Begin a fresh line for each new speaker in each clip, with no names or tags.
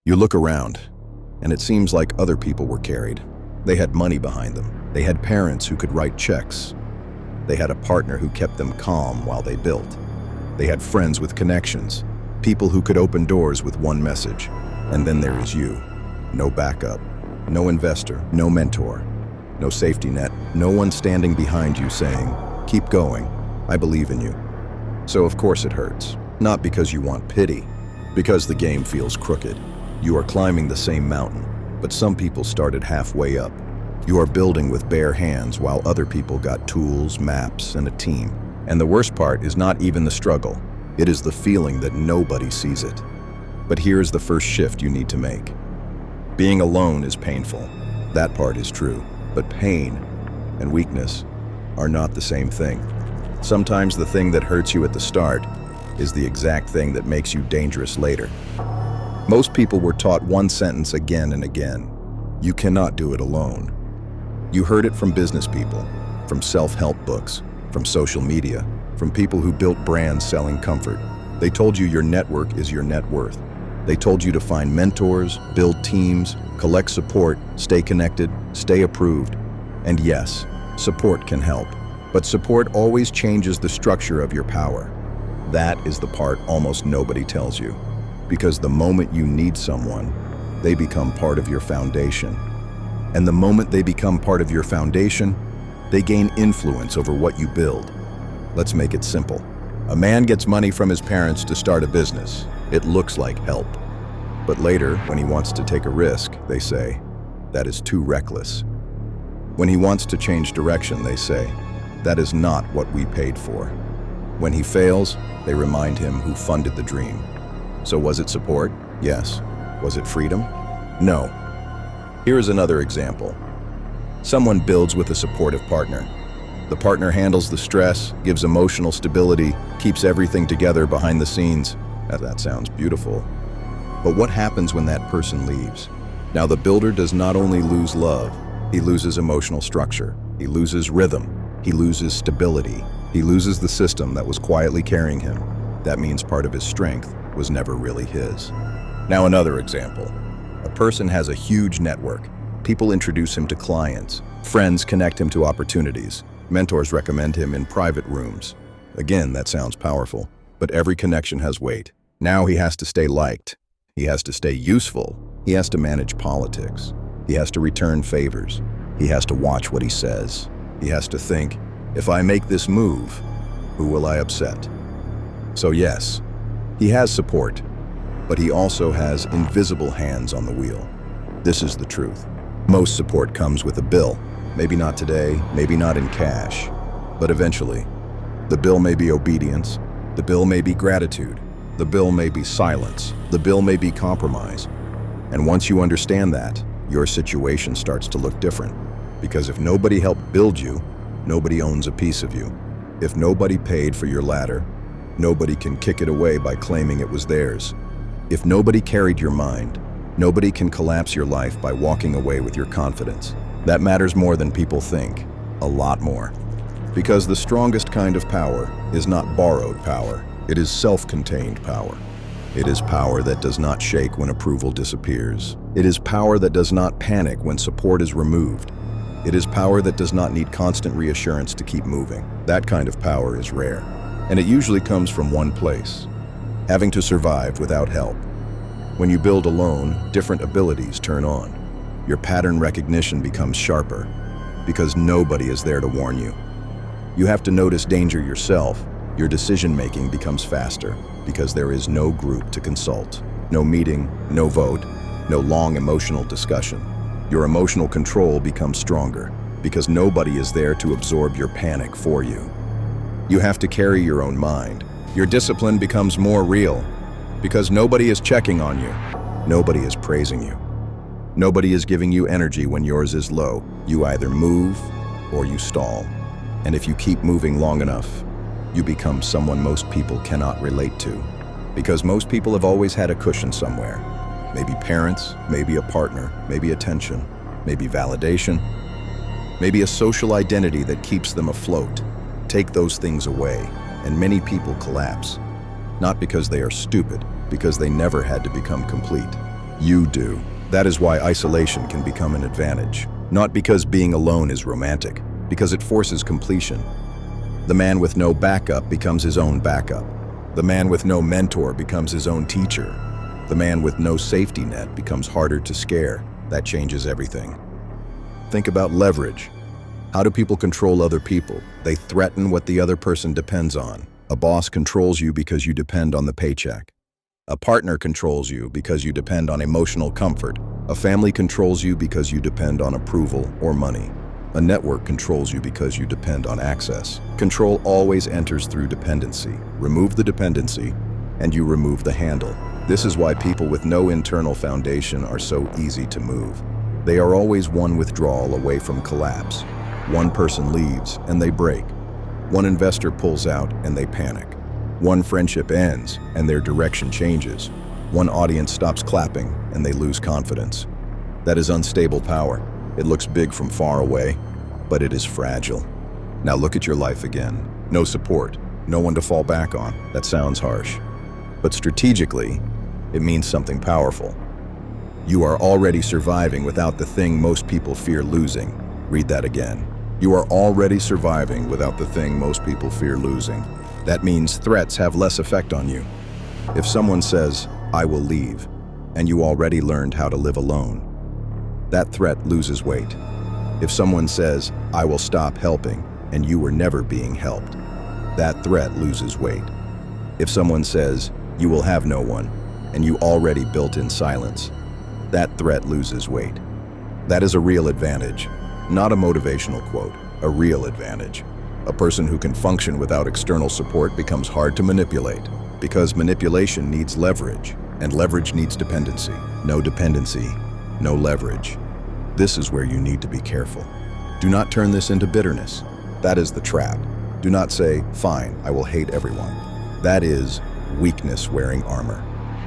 You look around, and it seems like other people were carried. They had money behind them. They had parents who could write checks. They had a partner who kept them calm while they built. They had friends with connections, people who could open doors with one message. And then there is you. No backup, no investor, no mentor, no safety net, no one standing behind you saying, "Keep going, I believe in you." So of course it hurts. Not because you want pity, because the game feels crooked. You are climbing the same mountain, but some people started halfway up. You are building with bare hands while other people got tools, maps, and a team. And the worst part is not even the struggle. It is the feeling that nobody sees it. But here is the first shift you need to make. Being alone is painful. That part is true. But pain and weakness are not the same thing. Sometimes the thing that hurts you at the start is the exact thing that makes you dangerous later. Most people were taught one sentence again and again: you cannot do it alone. You heard it from business people, from self-help books, from social media, from people who built brands selling comfort. They told you your network is your net worth. They told you to find mentors, build teams, collect support, stay connected, stay approved. And yes, support can help. But support always changes the structure of your power. That is the part almost nobody tells you. Because the moment you need someone, they become part of your foundation. And the moment they become part of your foundation, they gain influence over what you build. Let's make it simple. A man gets money from his parents to start a business. It looks like help. But later, when he wants to take a risk, they say, that is too reckless. When he wants to change direction, they say, that is not what we paid for. When he fails, they remind him who funded the dream. So was it support? Yes. Was it freedom? No. Here is another example. Someone builds with a supportive partner. The partner handles the stress, gives emotional stability, keeps everything together behind the scenes. That sounds beautiful. But what happens when that person leaves? Now, the builder does not only lose love, he loses emotional structure. He loses rhythm. He loses stability. He loses the system that was quietly carrying him. That means part of his strength was never really his. Now, another example. A person has a huge network. People introduce him to clients. Friends connect him to opportunities. Mentors recommend him in private rooms. Again, that sounds powerful, but every connection has weight. Now he has to stay liked. He has to stay useful. He has to manage politics. He has to return favors. He has to watch what he says. He has to think, if I make this move, who will I upset? So yes, he has support, but he also has invisible hands on the wheel. This is the truth. Most support comes with a bill. Maybe not today, maybe not in cash, but eventually. The bill may be obedience. The bill may be gratitude. The bill may be silence. The bill may be compromise. And once you understand that, your situation starts to look different. Because if nobody helped build you, nobody owns a piece of you. If nobody paid for your ladder, nobody can kick it away by claiming it was theirs. If nobody carried your mind, nobody can collapse your life by walking away with your confidence. That matters more than people think, a lot more. Because the strongest kind of power is not borrowed power. It is self-contained power. It is power that does not shake when approval disappears. It is power that does not panic when support is removed. It is power that does not need constant reassurance to keep moving. That kind of power is rare. And it usually comes from one place: having to survive without help. When you build alone, different abilities turn on. Your pattern recognition becomes sharper because nobody is there to warn you. You have to notice danger yourself. Your decision-making becomes faster because there is no group to consult, no meeting, no vote, no long emotional discussion. Your emotional control becomes stronger because nobody is there to absorb your panic for you. You have to carry your own mind. Your discipline becomes more real because nobody is checking on you. Nobody is praising you. Nobody is giving you energy when yours is low. You either move or you stall. And if you keep moving long enough, you become someone most people cannot relate to. Because most people have always had a cushion somewhere. Maybe parents, maybe a partner, maybe attention, maybe validation, maybe a social identity that keeps them afloat. Take those things away, and many people collapse. Not because they are stupid, because they never had to become complete. You do. That is why isolation can become an advantage. Not because being alone is romantic, because it forces completion. The man with no backup becomes his own backup. The man with no mentor becomes his own teacher. The man with no safety net becomes harder to scare. That changes everything. Think about leverage. How do people control other people? They threaten what the other person depends on. A boss controls you because you depend on the paycheck. A partner controls you because you depend on emotional comfort. A family controls you because you depend on approval or money. A network controls you because you depend on access. Control always enters through dependency. Remove the dependency, and you remove the handle. This is why people with no internal foundation are so easy to move. They are always one withdrawal away from collapse. One person leaves, and they break. One investor pulls out, and they panic. One friendship ends, and their direction changes. One audience stops clapping, and they lose confidence. That is unstable power. It looks big from far away, but it is fragile. Now look at your life again. No support, no one to fall back on. That sounds harsh. But strategically, it means something powerful. You are already surviving without the thing most people fear losing. Read that again. You are already surviving without the thing most people fear losing. That means threats have less effect on you. If someone says, "I will leave," and you already learned how to live alone, that threat loses weight. If someone says, "I will stop helping," and you were never being helped, that threat loses weight. If someone says, "You will have no one," and you already built in silence, that threat loses weight. That is a real advantage, not a motivational quote, a real advantage. A person who can function without external support becomes hard to manipulate, because manipulation needs leverage, and leverage needs dependency. No dependency, no leverage. This is where you need to be careful. Do not turn this into bitterness. That is the trap. Do not say, "Fine, I will hate everyone." That is weakness wearing armor.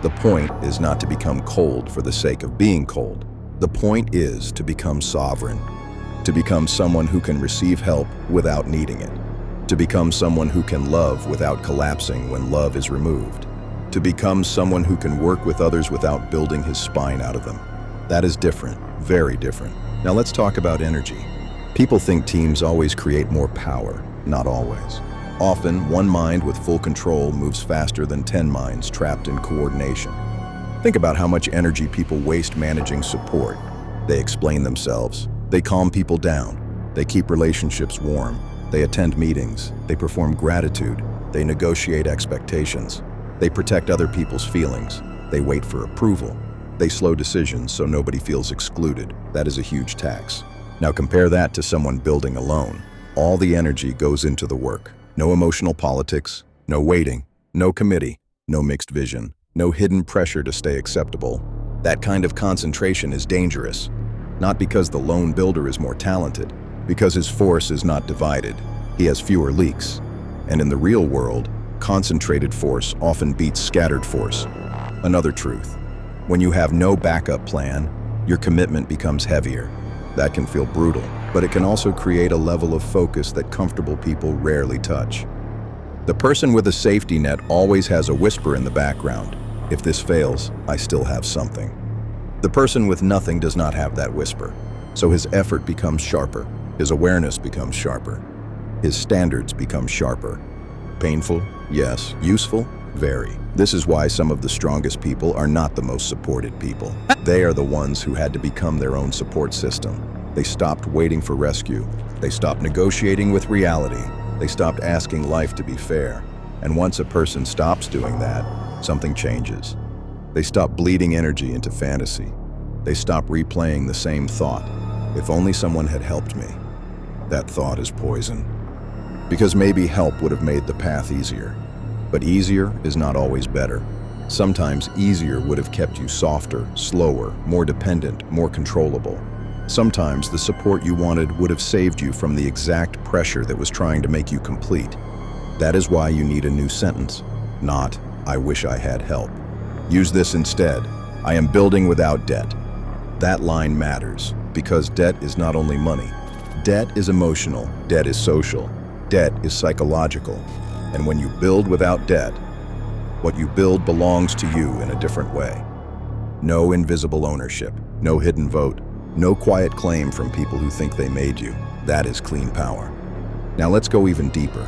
The point is not to become cold for the sake of being cold. The point is to become sovereign, to become someone who can receive help without needing it, to become someone who can love without collapsing when love is removed, to become someone who can work with others without building his spine out of them. That is different, very different. Now let's talk about energy. People think teams always create more power. Not always. Often, one mind with full control moves faster than 10 minds trapped in coordination. Think about how much energy people waste managing support. They explain themselves. They calm people down. They keep relationships warm. They attend meetings. They perform gratitude. They negotiate expectations. They protect other people's feelings. They wait for approval. They slow decisions so nobody feels excluded. That is a huge tax. Now compare that to someone building alone. All the energy goes into the work. No emotional politics, no waiting, no committee, no mixed vision, no hidden pressure to stay acceptable. That kind of concentration is dangerous. Not because the lone builder is more talented, because his force is not divided. He has fewer leaks. And in the real world, concentrated force often beats scattered force. Another truth. When you have no backup plan, your commitment becomes heavier. That can feel brutal, but it can also create a level of focus that comfortable people rarely touch. The person with a safety net always has a whisper in the background. If this fails, I still have something. The person with nothing does not have that whisper, so his effort becomes sharper, his awareness becomes sharper, his standards become sharper. Painful? Yes. Useful? Very. This is why some of the strongest people are not the most supported people. They are the ones who had to become their own support system. They stopped waiting for rescue. They stopped negotiating with reality. They stopped asking life to be fair. And once a person stops doing that, something changes. They stop bleeding energy into fantasy. They stop replaying the same thought. If only someone had helped me. That thought is poison. Because maybe help would have made the path easier. But easier is not always better. Sometimes easier would have kept you softer, slower, more dependent, more controllable. Sometimes the support you wanted would have saved you from the exact pressure that was trying to make you complete. That is why you need a new sentence, not, "I wish I had help." Use this instead, "I am building without debt." That line matters, because debt is not only money. Debt is emotional, debt is social, debt is psychological. And when you build without debt, what you build belongs to you in a different way. No invisible ownership, no hidden vote, no quiet claim from people who think they made you. That is clean power. Now let's go even deeper.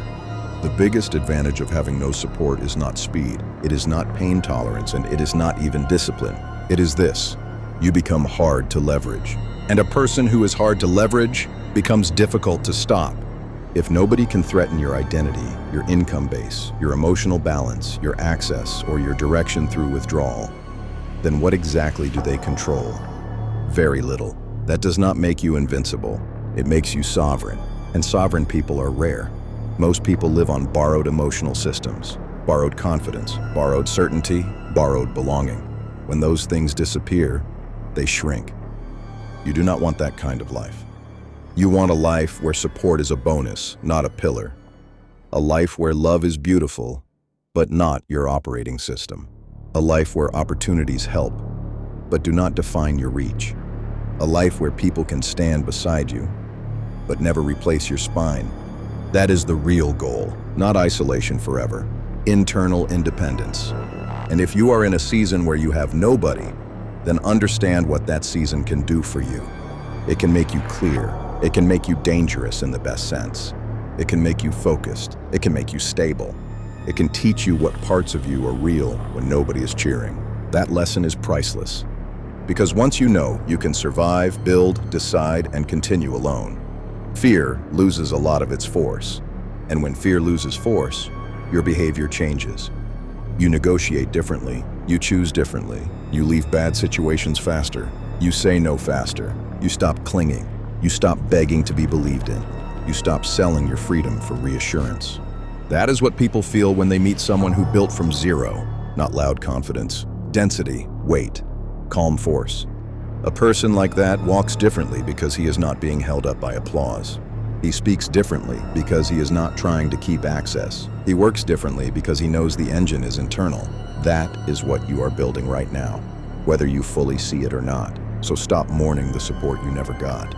The biggest advantage of having no support is not speed, it is not pain tolerance, and it is not even discipline. It is this: you become hard to leverage. And a person who is hard to leverage becomes difficult to stop. If nobody can threaten your identity, your income base, your emotional balance, your access, or your direction through withdrawal, then what exactly do they control? Very little. That does not make you invincible. It makes you sovereign. And sovereign people are rare. Most people live on borrowed emotional systems, borrowed confidence, borrowed certainty, borrowed belonging. When those things disappear, they shrink. You do not want that kind of life. You want a life where support is a bonus, not a pillar. A life where love is beautiful, but not your operating system. A life where opportunities help, but do not define your reach. A life where people can stand beside you, but never replace your spine. That is the real goal, not isolation forever. Internal independence. And if you are in a season where you have nobody, then understand what that season can do for you. It can make you clear. It can make you dangerous in the best sense. It can make you focused. It can make you stable. It can teach you what parts of you are real when nobody is cheering. That lesson is priceless. Because once you know, you can survive, build, decide, and continue alone. Fear loses a lot of its force. And when fear loses force, your behavior changes. You negotiate differently. You choose differently. You leave bad situations faster. You say no faster. You stop clinging. You stop begging to be believed in. You stop selling your freedom for reassurance. That is what people feel when they meet someone who built from zero, not loud confidence, density, weight, calm force. A person like that walks differently because he is not being held up by applause. He speaks differently because he is not trying to keep access. He works differently because he knows the engine is internal. That is what you are building right now, whether you fully see it or not. So stop mourning the support you never got.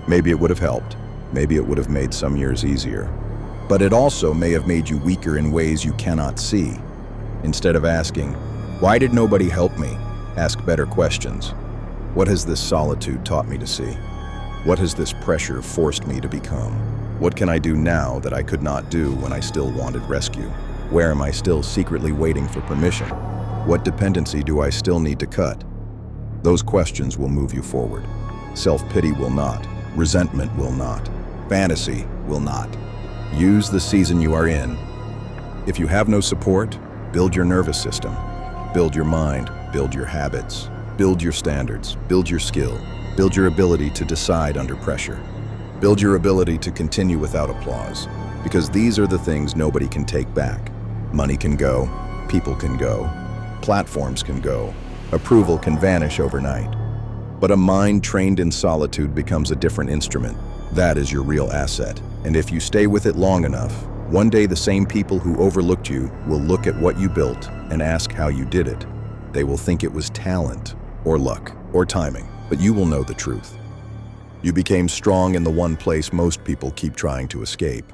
Maybe it would have helped. Maybe it would have made some years easier. But it also may have made you weaker in ways you cannot see. Instead of asking, "Why did nobody help me?" ask better questions. What has this solitude taught me to see? What has this pressure forced me to become? What can I do now that I could not do when I still wanted rescue? Where am I still secretly waiting for permission? What dependency do I still need to cut? Those questions will move you forward. Self-pity will not. Resentment will not. Fantasy will not. Use the season you are in. If you have no support, build your nervous system. Build your mind. Build your habits. Build your standards, build your skill, build your ability to decide under pressure. Build your ability to continue without applause, because these are the things nobody can take back. Money can go, people can go, platforms can go, approval can vanish overnight. But a mind trained in solitude becomes a different instrument. That is your real asset. And if you stay with it long enough, one day the same people who overlooked you will look at what you built and ask how you did it. They will think it was talent, or luck, or timing, but you will know the truth. You became strong in the one place most people keep trying to escape.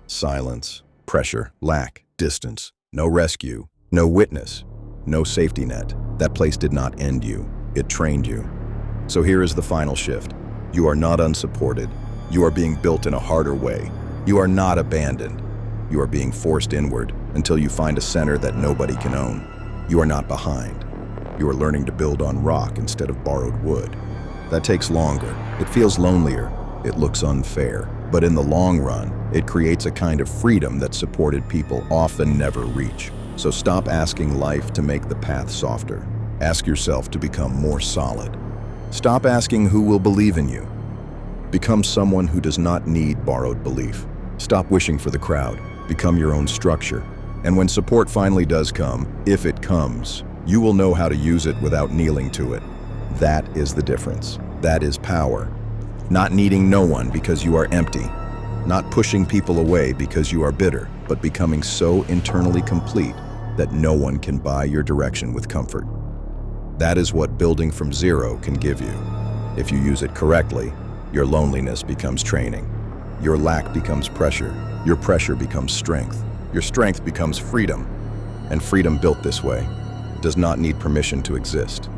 Silence, pressure, lack, distance, no rescue, no witness, no safety net. That place did not end you, it trained you. So here is the final shift. You are not unsupported. You are being built in a harder way. You are not abandoned. You are being forced inward until you find a center that nobody can own. You are not behind. You are learning to build on rock instead of borrowed wood. That takes longer. It feels lonelier. It looks unfair. But in the long run, it creates a kind of freedom that supported people often never reach. So stop asking life to make the path softer. Ask yourself to become more solid. Stop asking who will believe in you. Become someone who does not need borrowed belief. Stop wishing for the crowd. Become your own structure. And when support finally does come, if it comes, you will know how to use it without kneeling to it. That is the difference. That is power. Not needing no one because you are empty. Not pushing people away because you are bitter, but becoming so internally complete that no one can buy your direction with comfort. That is what building from zero can give you. If you use it correctly, your loneliness becomes training. Your lack becomes pressure. Your pressure becomes strength. Your strength becomes freedom. And freedom built this way does not need permission to exist.